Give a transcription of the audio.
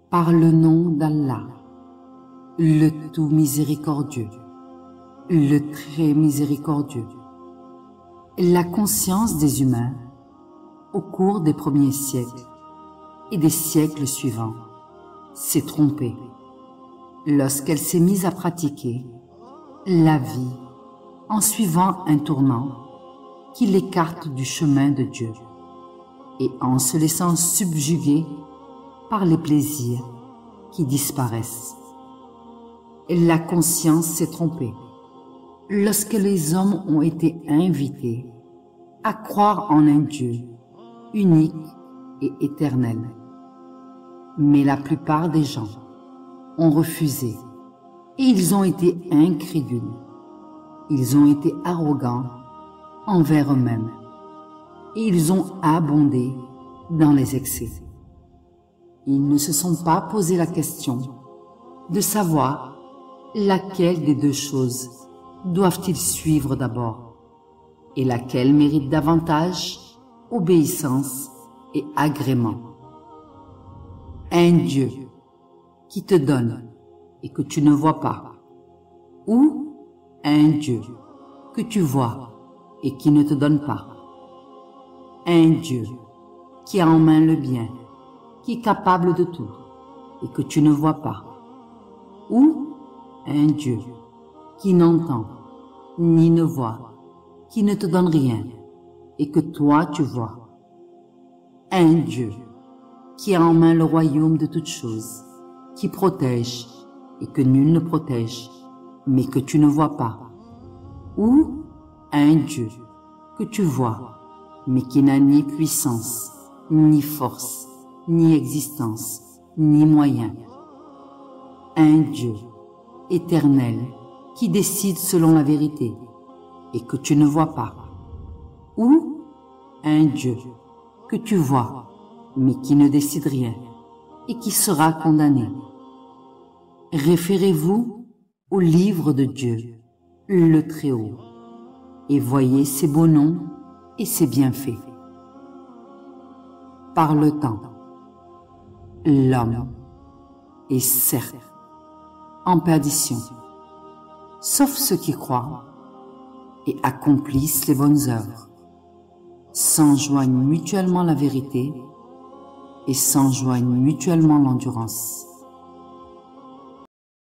Par le nom d'Allah, le tout miséricordieux, le très miséricordieux. La conscience des humains, au cours des premiers siècles et des siècles suivants, s'est trompée lorsqu'elle s'est mise à pratiquer la vie en suivant un tournant qui l'écarte du chemin de Dieu et en se laissant subjuguer par les plaisirs qui disparaissent. La conscience s'est trompée lorsque les hommes ont été invités à croire en un Dieu unique et éternel. Mais la plupart des gens ont refusé et ils ont été incrédules. Ils ont été arrogants envers eux-mêmes et ils ont abondé dans les excès. Ils ne se sont pas posé la question de savoir laquelle des deux choses doivent-ils suivre d'abord et laquelle mérite davantage obéissance et agrément. Un Dieu qui te donne et que tu ne vois pas, ou un Dieu que tu vois et qui ne te donne pas. Un Dieu qui a en main le bien, qui est capable de tout et que tu ne vois pas, ou un Dieu qui n'entend ni ne voit, qui ne te donne rien et que toi tu vois. Un Dieu qui a en main le royaume de toutes choses, qui protège et que nul ne protège, mais que tu ne vois pas. Ou un Dieu que tu vois, mais qui n'a ni puissance, ni force, ni existence, ni moyen. Un Dieu éternel qui décide selon la vérité et que tu ne vois pas. Ou un Dieu que tu vois, mais qui ne décide rien et qui sera condamné. Référez-vous au livre de Dieu, le Très-Haut, et voyez ses beaux noms et ses bienfaits. Par le temps, l'homme est certes en perdition, sauf ceux qui croient et accomplissent les bonnes œuvres, s'enjoignent mutuellement la vérité et s'enjoignent mutuellement l'endurance.